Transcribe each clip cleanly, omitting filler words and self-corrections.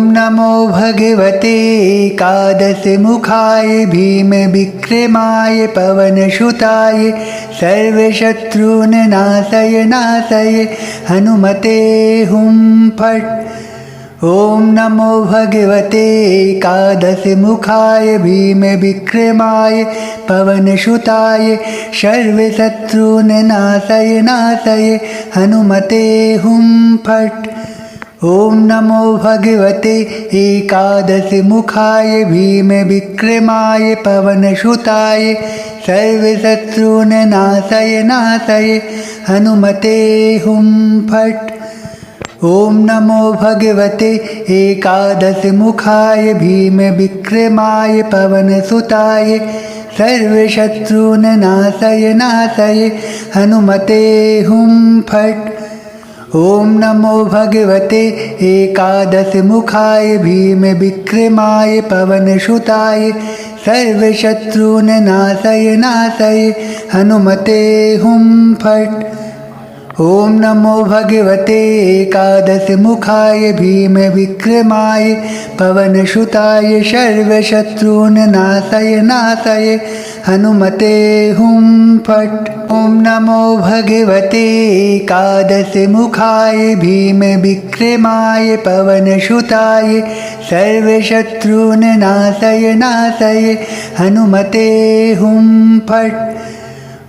ॐ नमो भगवते एकादशमुखाय भीमविक्रमाय पवनसुताय सर्वशत्रून् नाशय नाशय हनुमते हुं फट्। ॐ नमो भगवते एकादशमुखाय भीमविक्रमाय पवनसुताय सर्वशत्रून् नाशय नाशय हनुमते हुं फट्। ॐ नमो भगवते एकादशमुखाय भीमविक्रमाय पवनसुताय सर्वशत्रून् नाशय नाशय हनुमते हुं फट्। ॐ नमो भगवते एकादशमुखाय भीमविक्रमाय पवनसुताय सर्वशत्रून् नाशय नाशय हनुमते हुं फट्। ॐ नमो भगवते एकादशमुखाय भीमविक्रमाय पवनसुताय सर्वशत्रून् नाशय नाशय हनुमते हुं फट्। ॐ नमो भगवते एकादशमुखाय भीमविक्रमाय पवनसुताय सर्वशत्रून् नाशय नाशय हनुमते हुं फट्। ॐ नमो भगवते एकादशमुखाय भीमविक्रमाय पवनसुताय सर्वशत्रून् नाशय नाशय हनुमते हुं फट्।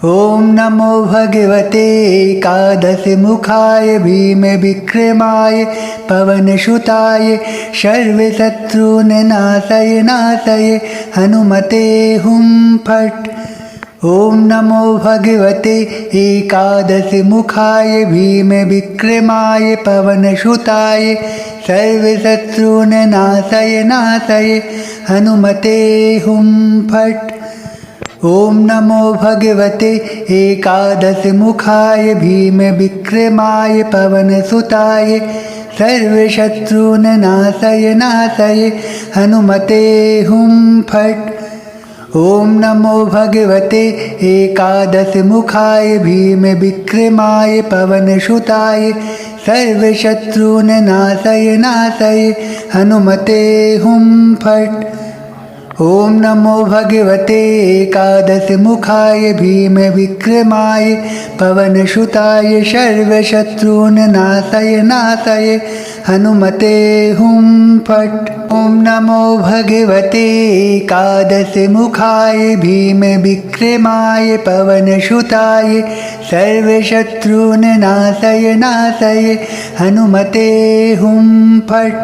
ॐ नमो भगवते एकादशमुखाय भीमविक्रमाय पवनसुताय सर्वशत्रून् नाशय नाशय हनुमते हुं फट्। ॐ नमो भगवते एकादशमुखाय भीमविक्रमाय पवनसुताय सर्वशत्रून् नाशय नाशय हनुमते हुं फट्। ॐ नमो भगवते एकादशमुखाय भीमविक्रमाय पवनसुताय सर्वशत्रून् नाशय नाशय हनुमते हुं फट्। ॐ नमो भगवते एकादशमुखाय भीमविक्रमाय पवनसुताय सर्वशत्रून् नाशय नाशय हनुमते हुं फट्। ॐ नमो भगवते एकादशमुखाय भीमविक्रमाय पवनसुताय सर्वशत्रून् नाशय नाशय हनुमते हुं फट्। ॐ नमो भगवते एकादशमुखाय भीमविक्रमाय पवनसुताय सर्वशत्रून् नाशय नाशय हनुमते हुं फट्।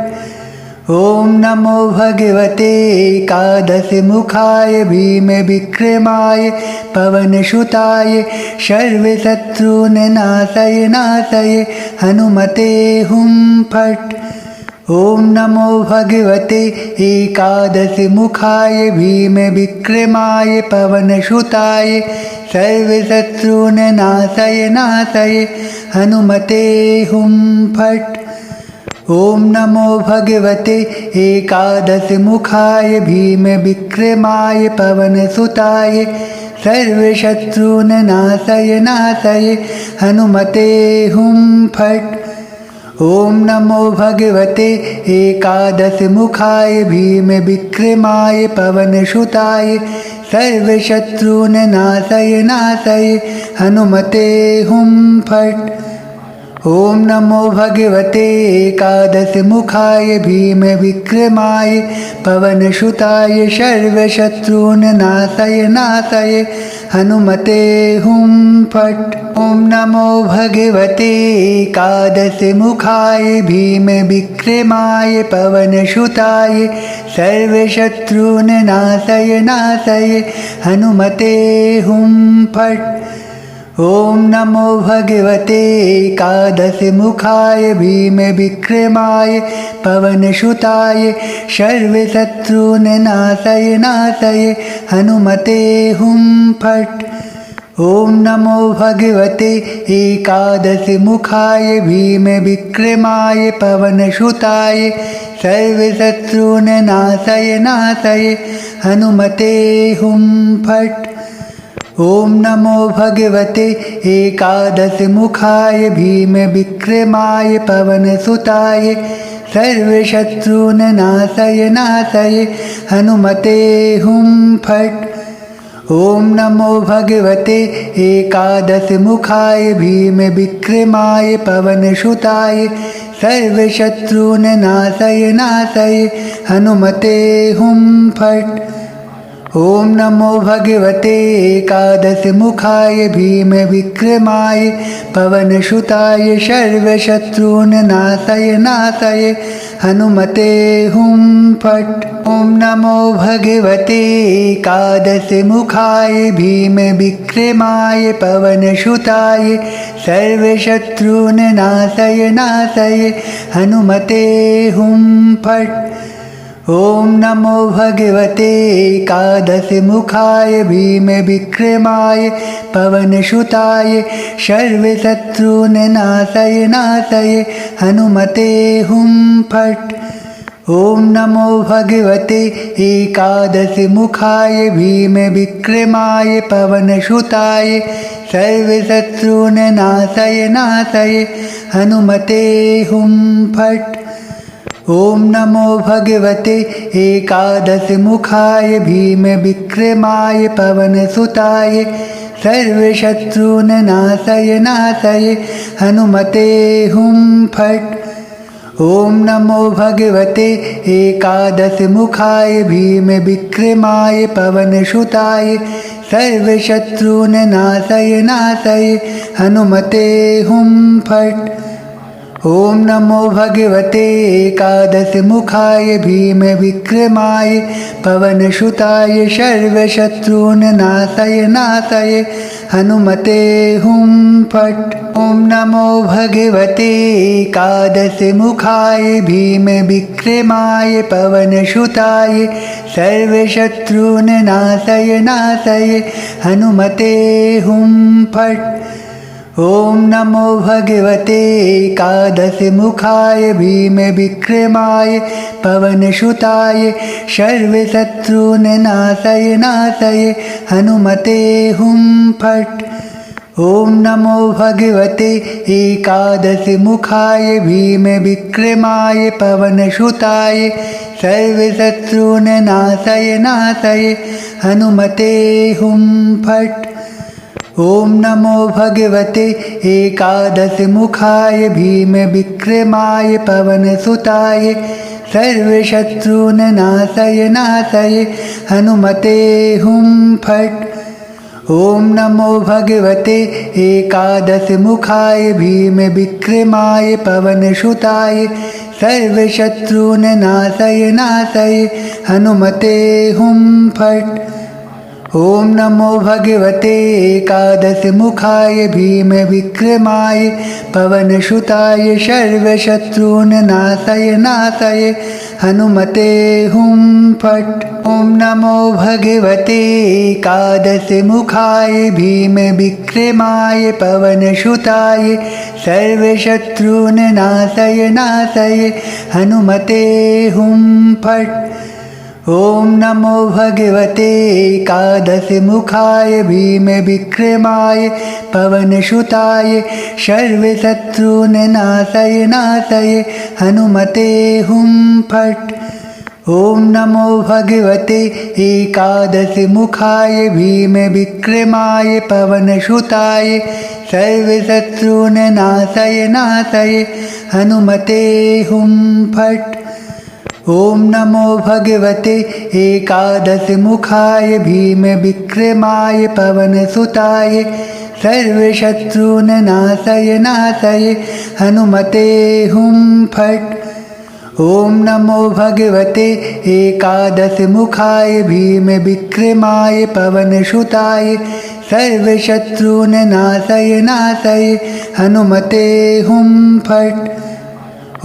ॐ नमो भगवते एकादशमुखाय भीमविक्रमाय पवनसुताय सर्वशत्रून् नाशय नाशय हनुमते हुं फट्। ॐ नमो भगवते एकादशमुखाय भीमविक्रमाय पवनसुताय सर्वशत्रून् नाशय नाशय हनुमते हुं फट्। ॐ नमो भगवते एकादशमुखाय भीमविक्रमाय पवनसुताय सर्वशत्रून् नाशय नाशय हनुमते हुं फट्। ॐ नमो भगवते एकादशमुखाय भीमविक्रमाय पवनसुताय सर्वशत्रून् नाशय नाशय हनुमते हुं फट्। ॐ नमो भगवते एकादशमुखाय भीमविक्रमाय पवनसुताय सर्वशत्रून् नाशय नाशय हनुमते हुं फट्। ॐ नमो भगवते एकादशमुखाय भीमविक्रमाय पवनसुताय सर्वशत्रून् नाशय नाशय हनुमते हुं फट्। ॐ नमो भगवते एकादशमुखाय भीमविक्रमाय पवनसुताय सर्वशत्रून् नाशय नाशय हनुमते हुं फट्। ॐ नमो भगवते एकादशमुखाय भीमविक्रमाय पवनसुताय सर्वशत्रून् नाशय नाशय हनुमते हुं फट्। ॐ नमो भगवते एकादशमुखाय भीमविक्रमाय पवनसुताय सर्वशत्रून् नाशय नाशय हनुमते हुं फट्। ॐ नमो भगवते एकादशमुखाय भीमविक्रमाय पवनसुताय सर्वशत्रून् नाशय नाशय हनुमते हुं फट्। ॐ नमो भगवते एकादशमुखाय भीमविक्रमाय पवनसुताय सर्वशत्रून् नाशय नाशय हनुमते हुं फट्। ॐ नमो भगवते एकादशमुखाय भीमविक्रमाय पवनसुताय सर्वशत्रून् नाशय नाशय हनुमते हुं फट्। ॐ नमो भगवते एकादशमुखाय भीमविक्रमाय पवनसुताय सर्वशत्रून् नाशय नाशय हनुमते हुं फट्। ॐ नमो भगवते एकादशमुखाय भीमविक्रमाय पवनसुताय सर्वशत्रून् नाशय नाशय हनुमते हुं फट्। ॐ नमो भगवते एकादशमुखाय भीमविक्रमाय पवनसुताय सर्वशत्रून् नाशय नाशय हनुमते हुं फट्। ॐ नमो भगवते एकादशमुखाय भीमविक्रमाय पवनसुताय सर्वशत्रून् नाशय नाशय हनुमते हुं फट्। ॐ नमो भगवते एकादशमुखाय भीमविक्रमाय पवनसुताय सर्वशत्रून् नाशय नाशय हनुमते हुं फट्। ॐ नमो भगवते एकादशमुखाय भीमविक्रमाय पवनसुताय सर्वशत्रून् नाशय नाशय हनुमते हुं फट्। ॐ नमो भगवते एकादशमुखाय भीमविक्रमाय पवनसुताय सर्वशत्रून् नाशय नाशय हनुमते हुं फट्। ॐ नमो भगवते एकादशमुखाय भीमविक्रमाय पवनसुताय सर्वशत्रून् नाशय नाशय हनुमते हुं फट्। ॐ नमो भगवते एकादशमुखाय भीमविक्रमाय पवनसुताय सर्वशत्रून् नाशय नाशय हनुमते हुं फट्। ॐ नमो भगवते एकादशमुखाय भीमविक्रमाय पवनसुताय सर्वशत्रून् नाशय नाशय हनुमते हुं फट्। ॐ नमो भगवते एकादशमुखाय भीमविक्रमाय पवनसुताय सर्वशत्रून् नाशय नाशय हनुमते हुं फट्। ॐ नमो भगवते एकादशमुखाय भीमविक्रमाय पवनसुताय सर्वशत्रून् नाशय नाशय हनुमते हुं फट्। ॐ नमो भगवते एकादशमुखाय भीमविक्रमाय पवनसुताय सर्वशत्रून् नाशय नाशय हनुमते हुं फट्। ॐ नमो भगवते एकादशमुखाय भीमविक्रमाय पवनसुताय सर्वशत्रून् नाशय नाशय हनुमते हुं फट्। ॐ नमो भगवते एकादशमुखाय भीमविक्रमाय पवनसुताय सर्वशत्रून् नाशय नाशय हनुमते हुं फट्। ॐ नमो भगवते एकादशमुखाय भीमविक्रमाय पवनसुताय सर्वशत्रून् नाशय नाशय हनुमते हुं फट्।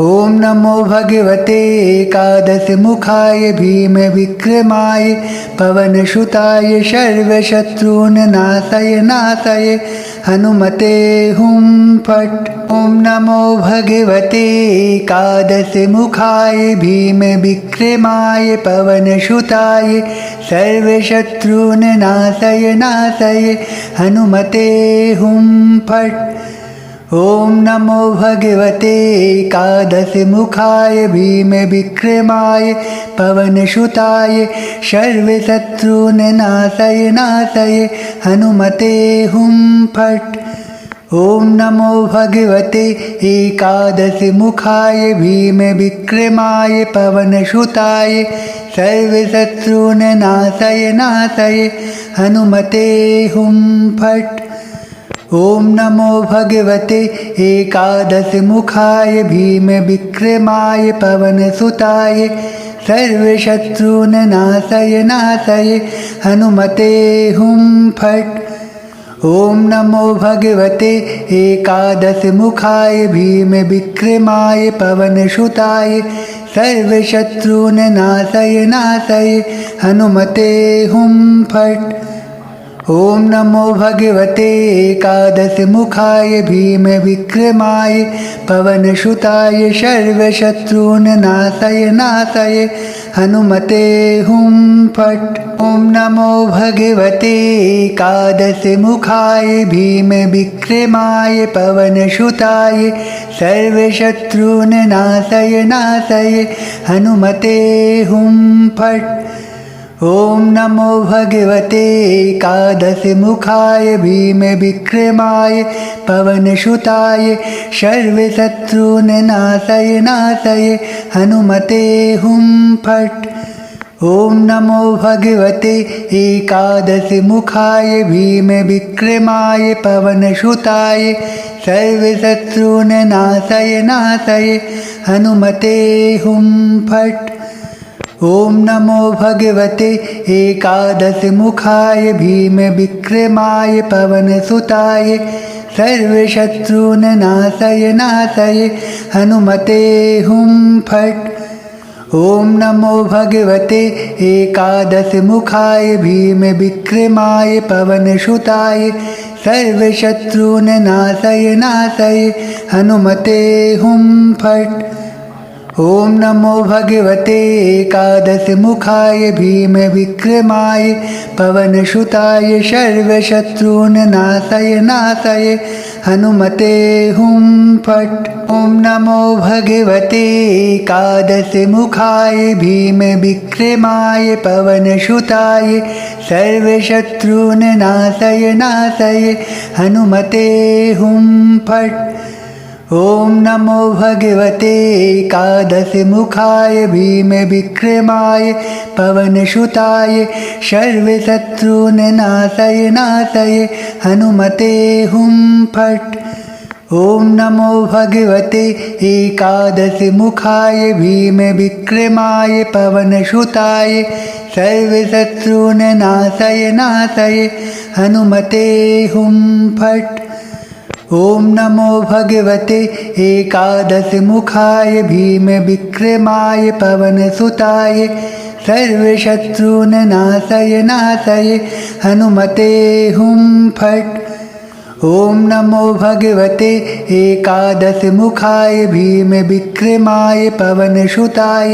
ॐ नमो भगवते एकादशमुखाय भीमविक्रमाय पवनसुताय सर्वशत्रून् नाशय नाशय हनुमते हुं फट्। ॐ नमो भगवते एकादशमुखाय भीमविक्रमाय पवनसुताय सर्वशत्रून् नाशय नाशय हनुमते हुं फट्। ॐ नमो भगवते एकादशमुखाय भीमविक्रमाय पवनसुताय सर्वशत्रून्नाशय नाशय हनुमते हुं फट्। ॐ नमो भगवते एकादशमुखाय भीमविक्रमाय पवनसुताय सर्वशत्रून्नाशय नाशय हनुमते हुं फट्। ॐ नमो भगवते एकादशमुखाय भीमविक्रमाय पवनसुताय सर्वशत्रून्नाशय नाशय हनुमते हुं फट्। ॐ नमो भगवते एकादशमुखाय भीमविक्रमाय पवनसुताय सर्वशत्रून्नाशय नाशय हनुमते हुं फट्। ॐ नमो भगवते एकादशमुखाय भीमविक्रमाय पवनसुताय सर्वशत्रून्नाशय नाशय हनुमते हुं फट्। ॐ नमो भगवते एकादशमुखाय भीमविक्रमाय पवनसुताय सर्वशत्रून्नाशय नाशय हनुमते हुं फट्। ॐ नमो भगवते एकादशमुखाय भीमविक्रमाय पवनसुताय सर्वशत्रून्नाशय नाशय हनुमते हुं फट्। ॐ नमो भगवते एकादशमुखाय भीमविक्रमाय पवनसुताय सर्वशत्रून्नाशय नाशय हनुमते हुं फट्। ॐ नमो भगवते एकादशमुखाय भीमविक्रमाय पवनसुताय सर्वशत्रून्नाशय नाशय हनुमते हुं फट्। ॐ नमो भगवते एकादशमुखाय भीमविक्रमाय पवनसुताय सर्वशत्रून्नाशय नाशय हनुमते हुं फट्। ॐ नमो भगवते एकादशमुखाय भीमविक्रमाय पवनसुताय सर्वशत्रून्नाशय नाशय हनुमते हुं फट्। ॐ नमो भगवते एकादशमुखाय भीमविक्रमाय पवनसुताय सर्वशत्रून्नाशय नाशय हनुमते हुं फट्। ॐ नमो भगवते एकादशमुखाय भीमविक्रमाय पवनसुताय सर्वशत्रून्नाशय नाशय हनुमते हुं फट्। ॐ नमो भगवते एकादशमुखाय भीमविक्रमाय पवनसुताय सर्वशत्रून्नाशय नाशय हनुमते हुं फट्। ॐ नमो भगवते एकादशमुखाय भीमविक्रमाय पवनसुताय सर्वशत्रून्नाशय नाशय हनुमते हुं फट्। ॐ नमो भगवते एकादशमुखाय भीमविक्रमाय पवनसुताय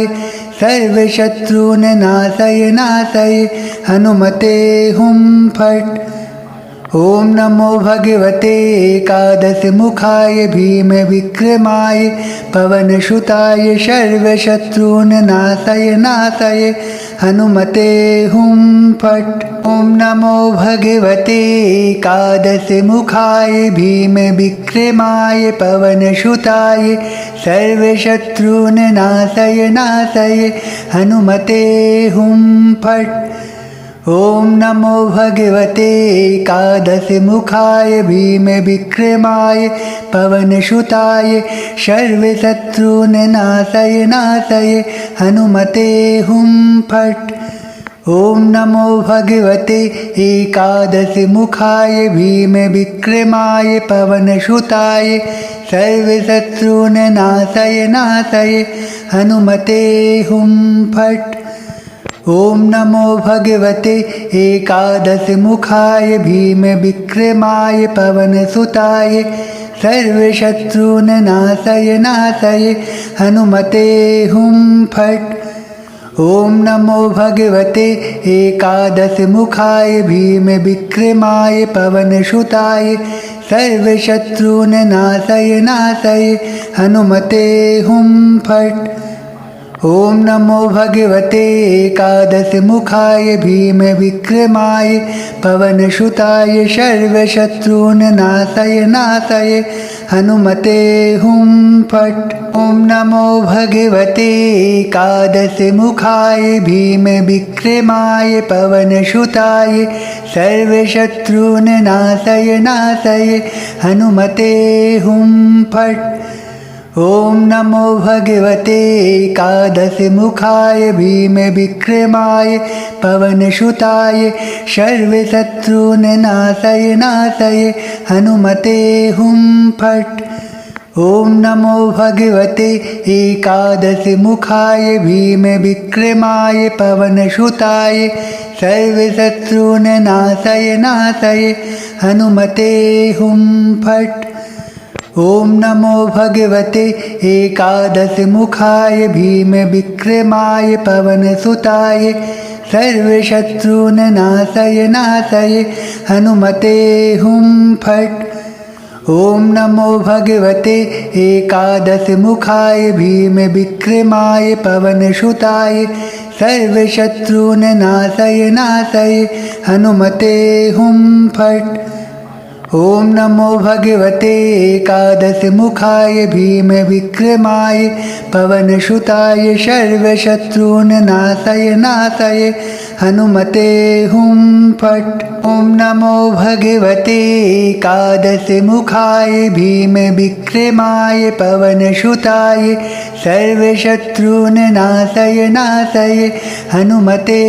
सर्वशत्रून्नाशय नाशय हनुमते हुं फट्। ॐ नमो भगवते एकादशमुखाय भीमविक्रमाय पवनसुताय सर्वशत्रून्नाशय नाशय हनुमते हुं फट्। ॐ नमो भगवते एकादशमुखाय भीमविक्रमाय पवनसुताय सर्वशत्रून्नाशय नाशय हनुमते हुं फट्। ॐ नमो भगवते एकादशमुखाय भीमविक्रमाय पवनसुताय सर्वशत्रून्नाशय नाशय हनुमते हुं फट्। ॐ नमो भगवते एकादशमुखाय भीमविक्रमाय पवनसुताय सर्वशत्रून्नाशय नाशय हनुमते हुं फट्। ॐ नमो भगवते एकादशमुखाय भीमविक्रमाय पवनसुताय सर्वशत्रून्नाशय नाशय हनुमते हुं फट्। ॐ नमो भगवते एकादशमुखाय भीमविक्रमाय पवनसुताय सर्वशत्रून् नाशय नाशय हनुमते हुं फट्। ॐ नमो भगवते एकादशमुखाय भीम विक्रमाय पवनसुताय सर्वशत्रून् नाशय नाशय हनुमते हुं फट्। ॐ नमो भगवते एकादशमुखाय भीम विक्रमाय पवनसुताय सर्वशत्रून् नाशय नाशय हनुमते हुं फट्। ॐ नमो भगवते एकादशमुखाय भीम विक्रमाय पवनसुताय सर्वशत्रून् नाशय नाशय हनुमते हुं फट्। ॐ नमो भगवते एकादशमुखाय भीम विक्रमाय पवनसुताय सर्वशत्रून् नाशय नाशय हनुमते हुं फट्। ॐ नमो भगवते एकादशमुखाय भीम विक्रमाय पवनसुताय सर्वशत्रून् नाशय नाशय हनुमते हुं फट्। ॐ नमो भगवते एकादशमुखाय भीम विक्रमाय पवनसुताय सर्वशत्रून् नाशय नाशय हनुमते हुं फट्। ॐ नमो भगवते एकादशमुखाय भीम विक्रमाय पवनसुताय सर्वशत्रून् नाशय नाशय हनुमते हुं फट्। ॐ नमो भगवते एकादशमुखाय भीम विक्रमाय पवनसुताय सर्वशत्रून् नाशय नाशय हनुमते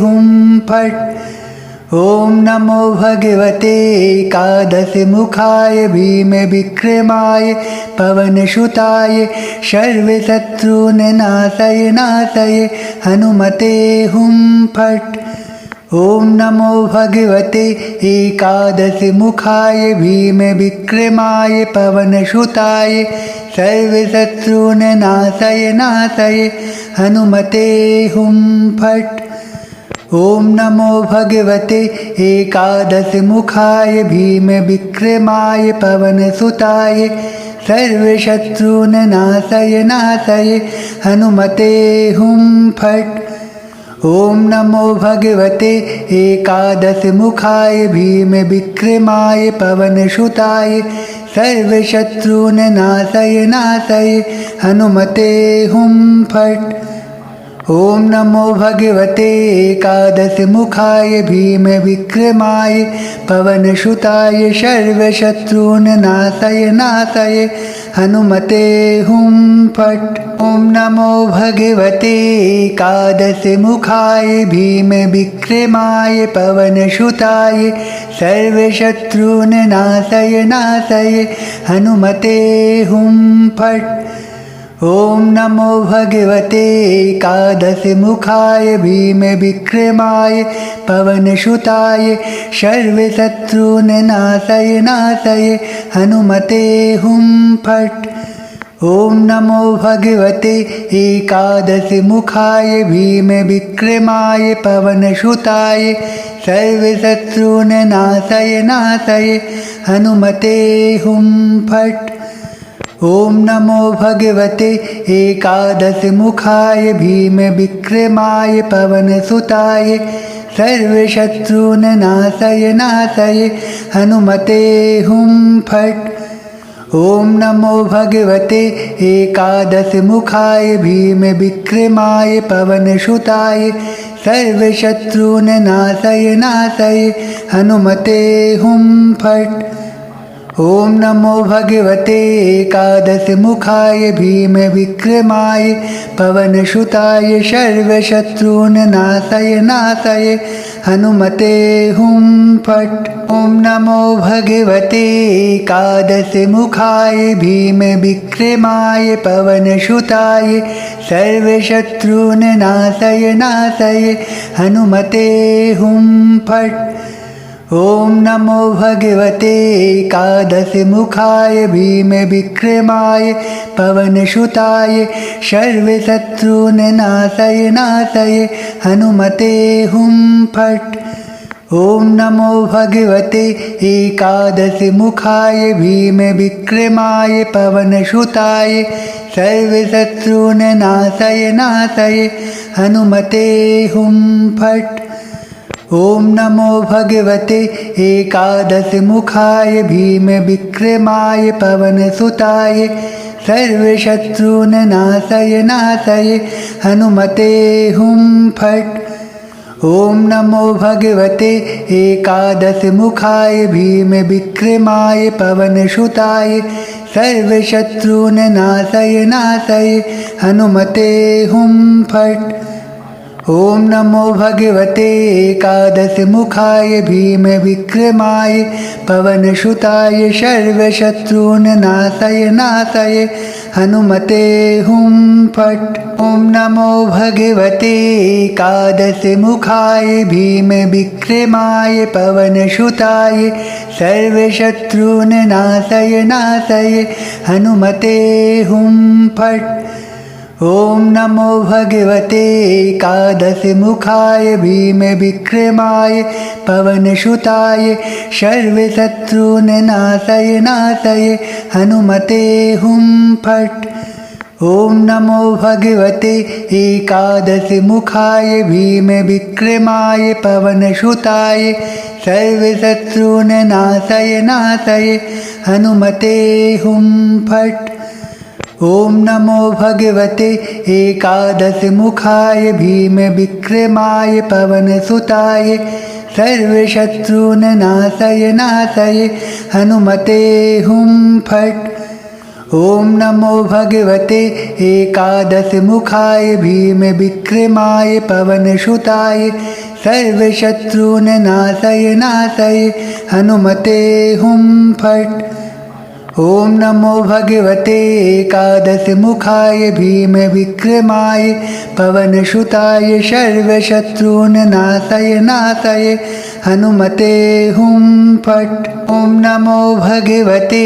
हुं फट्। ॐ नमो भगवते एकादशमुखाय भीम विक्रमाय पवनसुताय सर्वशत्रून् नाशय नाशय हनुमते हुं फट्। ॐ नमो भगवते एकादशमुखाय भीम विक्रमाय पवनसुताय सर्वशत्रून् नाशय नाशय हनुमते हुं फट्। ॐ नमो भगवते एकादशमुखाय भीम विक्रमाय पवनसुताय सर्वशत्रून् नाशय नाशय हनुमते हुं फट्। ॐ नमो भगवते एकादशमुखाय भीम विक्रमाय पवनसुताय सर्वशत्रून् नाशय नाशय हनुमते हुं फट्। ॐ नमो भगवते एकादशमुखाय भीम विक्रमाय पवनसुताय सर्वशत्रून् नाशय नाशय हनुमते हुं फट्। ॐ नमो भगवते एकादशमुखाय भीम विक्रमाय पवनसुताय सर्वशत्रून् नाशय नाशय हनुमते हुं फट्। ॐ नमो भगवते एकादशमुखाय भीम विक्रमाय पवनसुताय सर्वशत्रून् नाशय नाशय हनुमते हुं फट्। ॐ नमो भगवते एकादशमुखाय भीम विक्रमाय पवनसुताय सर्वशत्रून् नाशय नाशय हनुमते हुं फट्। ॐ नमो भगवते एकादशमुखाय भीम विक्रमाय पवनसुताय सर्वशत्रून् नाशय नाशय हनुमते हुं फट्। ॐ नमो भगवते एकादशमुखाय भीम विक्रमाय पवनसुताय सर्वशत्रून् नाशय नाशय हनुमते हुं फट्। ॐ नमो भगवते एकादशमुखाय भीम विक्रमाय पवनसुताय सर्वशत्रून् नाशय नाशय हनुमते हुं फट्। ॐ नमो भगवते एकादशमुखाय भीम विक्रमाय पवनसुताय सर्वशत्रून् नाशय नाशय हनुमते हुं फट्। ॐ नमो भगवते एकादशमुखाय भीम विक्रमाय पवनसुताय सर्वशत्रून् नाशय नाशय हनुमते हुं फट्। ॐ नमो भगवते एकादशमुखाय भीमविक्रमाय पवनसुताय सर्वशत्रून्नाशय नाशय हनुमते हुं फट्। ॐ नमो भगवते एकादशमुखाय भीमविक्रमाय पवनसुताय सर्वशत्रून्नाशय नाशय हनुमते हुं फट्। ॐ नमो भगवते एकादशमुखाय भीमविक्रमाय पवनसुताय सर्वशत्रून्नाशय नाशय हनुमते हुं फट्। ॐ नमो भगवते एकादशमुखाय भीमविक्रमाय पवनसुताय सर्वशत्रून्नाशय नाशय हनुमते हुं फट्। ॐ नमो भगवते एकादशमुखाय भीमविक्रमाय पवनसुताय सर्वशत्रून्नाशय नाशय हनुमते हुं फट्। ॐ नमो भगवते एकादशमुखाय भीमविक्रमाय पवनसुताय सर्वशत्रून्नाशय नाशय हनुमते हुं फट्। ॐ नमो भगवते एकादशमुखाय भीमविक्रमाय पवनसुताय सर्वशत्रून्नाशय नाशय हनुमते हुं फट्। ॐ नमो भगवते एकादशमुखाय भीमविक्रमाय पवनसुताय सर्वशत्रून्नाशय नाशय हनुमते हुं फट्। ॐ नमो भगवते एकादशमुखाय भीमविक्रमाय पवनसुताय सर्वशत्रून्नाशय नाशय हनुमते हुं फट्। ॐ नमो भगवते एकादशमुखाय भीमविक्रमाय पवनसुताय सर्वशत्रून्नाशय नाशय हनुमते हुं फट्। ॐ नमो भगवते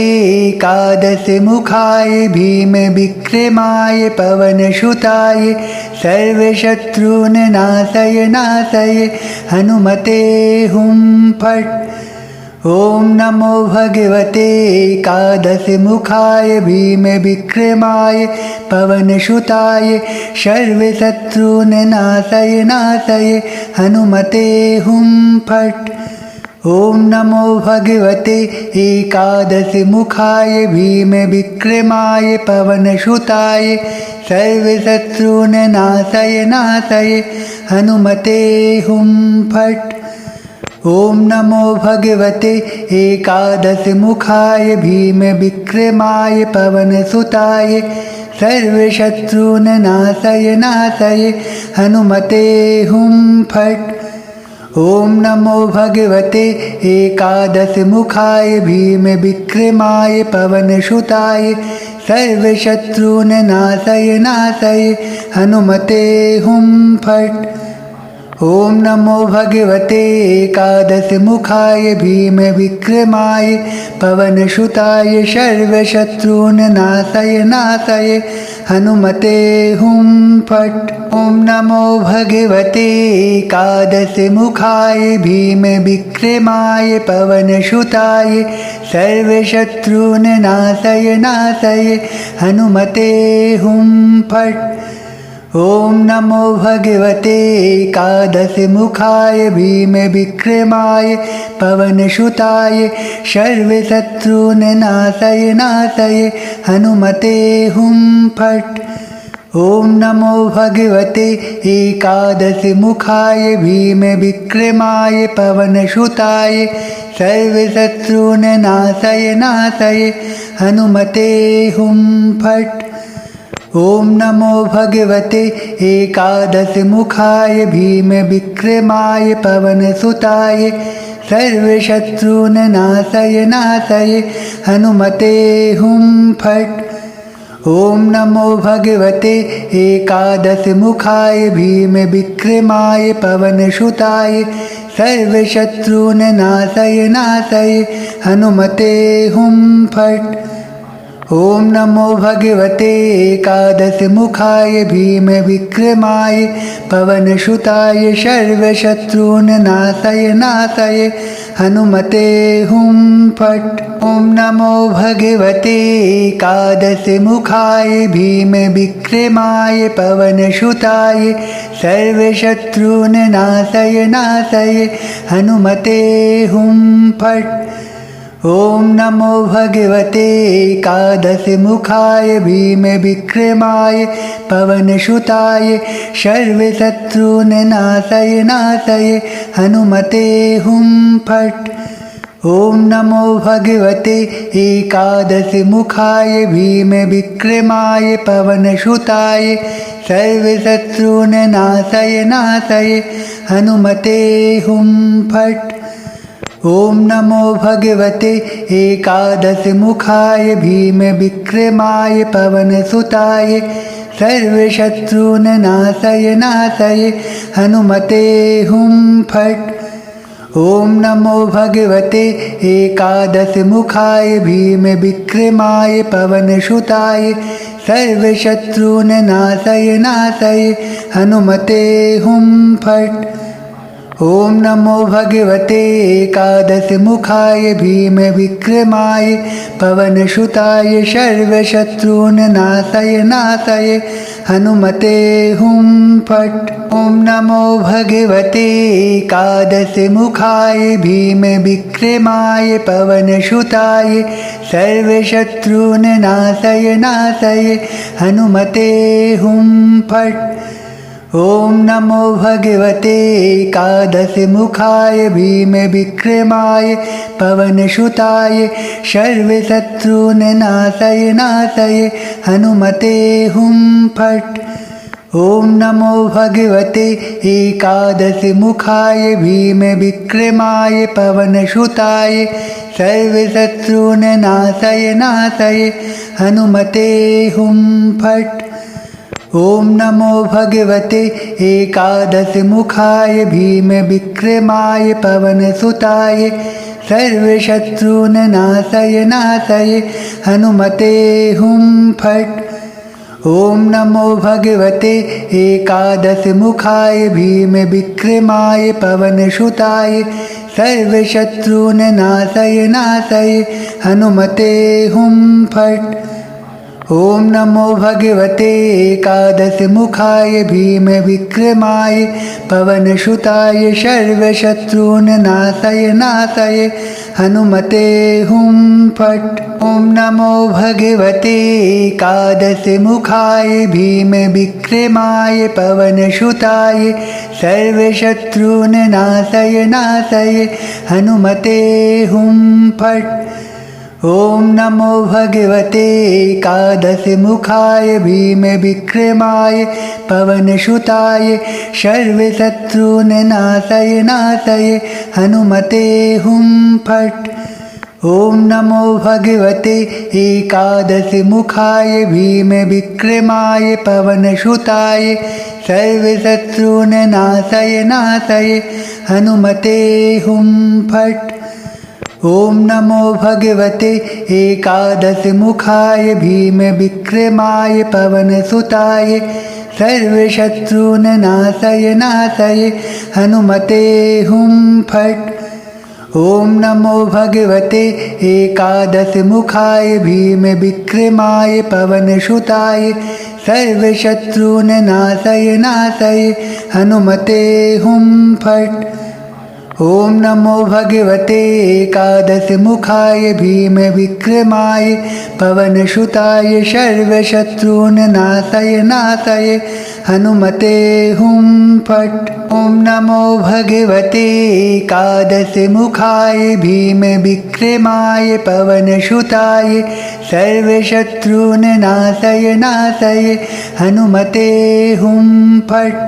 एकादशमुखाय भीमविक्रमाय पवनसुताय सर्वशत्रून्नाशय नाशय हनुमते हुं फट्। ॐ नमो भगवते एकादशमुखाय भीमविक्रमाय पवनसुताय सर्वशत्रून्नाशय नाशय हनुमते हुं फट्। ॐ नमो भगवते एकादशमुखाय भीमविक्रमाय पवनसुताय सर्वशत्रून्नाशय नाशय हनुमते हुं फट्। ॐ नमो भगवते एकादशमुखाय भीमविक्रमाय पवनसुताय सर्वशत्रून्नाशय नाशय हनुमते हुं फट्। ॐ नमो भगवते एकादशमुखाय भीमविक्रमाय पवनसुताय सर्वशत्रून्नाशय नाशय हनुमते हुं फट्। ॐ नमो भगवते एकादशमुखाय भीमविक्रमाय पवनसुताय सर्वशत्रून्नाशय नाशय हनुमते हुं फट्। ॐ नमो भगवते एकादशमुखाय भीमविक्रमाय पवनसुताय सर्वशत्रून्नाशय नाशय हनुमते हुं फट्। ॐ नमो भगवते एकादशमुखाय भीमविक्रमाय पवनसुताय सर्वशत्रून्नाशय नाशय हनुमते हुं फट्। ॐ नमो भगवते एकादशमुखाय भीमविक्रमाय पवनसुताय सर्वशत्रून्नाशय नाशय हनुमते हुं फट्। ॐ नमो भगवते एकादशमुखाय भीमविक्रमाय पवनसुताय सर्वशत्रून्नाशय नाशय हनुमते हुं फट्। ॐ नमो भगवते एकादशमुखाय भीमविक्रमाय पवनसुताय सर्वशत्रून्नाशय नाशय हनुमते हुं फट्। ॐ नमो भगवते एकादशमुखाय भीमविक्रमाय पवनसुताय सर्वशत्रून् नाशय हनुमते हुं फट्। ॐ नमो भगवते एकादशमुखाय भीमविक्रमाय पवनसुताय सर्वशत्रून् नाशय हनुमते हुं फट्। ॐ नमो भगवते एकादशमुखाय भीमविक्रमाय पवनसुताय सर्वशत्रून् नाशय हनुमते हुं फट्। ॐ नमो भगवते एकादशमुखाय भीमविक्रमाय पवनसुताय सर्वशत्रून् नाशय हनुमते हुं फट्। ॐ नमो भगवते एकादशमुखाय भीमविक्रमाय पवनसुताय सर्वशत्रून् नाशय हनुमते हुं फट्। ॐ नमो भगवते एकादशमुखाय भीमविक्रमाय पवनसुताय सर्वशत्रून् नाशय हनुमते हुं फट्। ॐ नमो भगवते एकादशमुखाय भीमविक्रमाय पवनसुताय सर्वशत्रून् नाशय हनुमते हुं फट्। ॐ नमो भगवते एकादशमुखाय भीमविक्रमाय पवनसुताय सर्वशत्रून् नाशय हनुमते हुं फट्। ॐ नमो भगवते एकादशमुखाय भीमविक्रमाय पवनसुताय सर्वशत्रून् नाशय हनुमते हुं फट्। ॐ नमो भगवते एकादशमुखाय भीमविक्रमाय पवनसुताय सर्वशत्रून् नाशय हनुमते हुं फट्। ॐ नमो भगवते एकादशमुखाय भीमविक्रमाय पवनसुताय सर्वशत्रून् नाशय हनुमते हुं फट्। ॐ नमो भगवते एकादशमुखाय भीमविक्रमाय पवनसुताय सर्वशत्रून् नाशय हनुमते हुं फट्। ॐ नमो भगवते एकादशमुखाय भीमविक्रमाय पवनसुताय सर्वशत्रून् नाशय हनुमते हुं फट्। ॐ नमो भगवते एकादशमुखाय भीमविक्रमाय पवनसुताय सर्वशत्रून् नाशय हनुमते हुं फट्। ॐ नमो भगवते एकादशमुखाय भीमविक्रमाय पवनसुताय सर्वशत्रून् नाशय हनुमते हुं फट्। ॐ नमो भगवते एकादशमुखाय भीमविक्रमाय पवनसुताय सर्वशत्रून् नाशय हनुमते हुं फट्। ॐ नमो भगवते एकादशमुखाय भीमविक्रमाय पवनसुताय सर्वशत्रून् नाशय हनुमते हुं फट्। ॐ नमो भगवते एकादशमुखाय भीमविक्रमाय पवनसुताय सर्वशत्रून् नाशय हनुमते हुं फट्। ॐ नमो भगवते एकादशमुखाय भीमविक्रमाय पवनसुताय सर्वशत्रून् नाशय हनुमते हुं फट्। ॐ नमो भगवते एकादशमुखाय भीमविक्रमाय पवनसुताय सर्वशत्रून् नाशय हनुमते हुं फट्।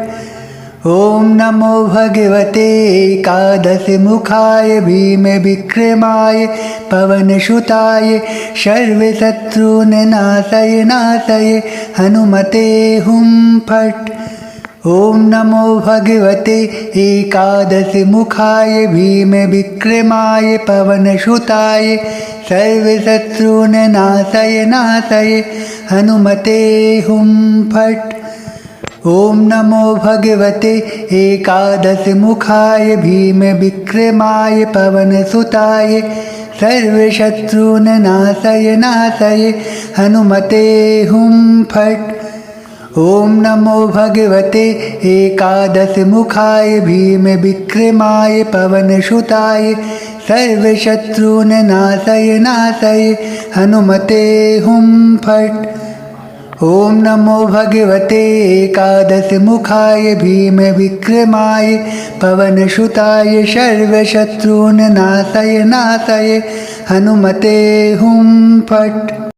ॐ नमो भगवते एकादशमुखाय भीमविक्रमाय पवनसुताय सर्वशत्रून् नाशय हनुमते हुं फट्। ॐ नमो भगवते एकादशमुखाय भीमविक्रमाय पवनसुताय सर्वशत्रून् नाशय हनुमते हुं फट्। ॐ नमो भगवते एकादशमुखाय भीमविक्रमाय पवनसुताय सर्वशत्रून् नाशय नाशय हनुमते हुं फट्। ॐ नमो भगवते एकादशमुखाय भीमविक्रमाय पवनसुताय सर्वशत्रून् नाशय नाशय हनुमते हुं फट्। ॐ नमो भगवते एकादशमुखाय भीमविक्रमाय पवनसुताय सर्वशत्रून् नाशय नाशय हनुमते हुं फट्।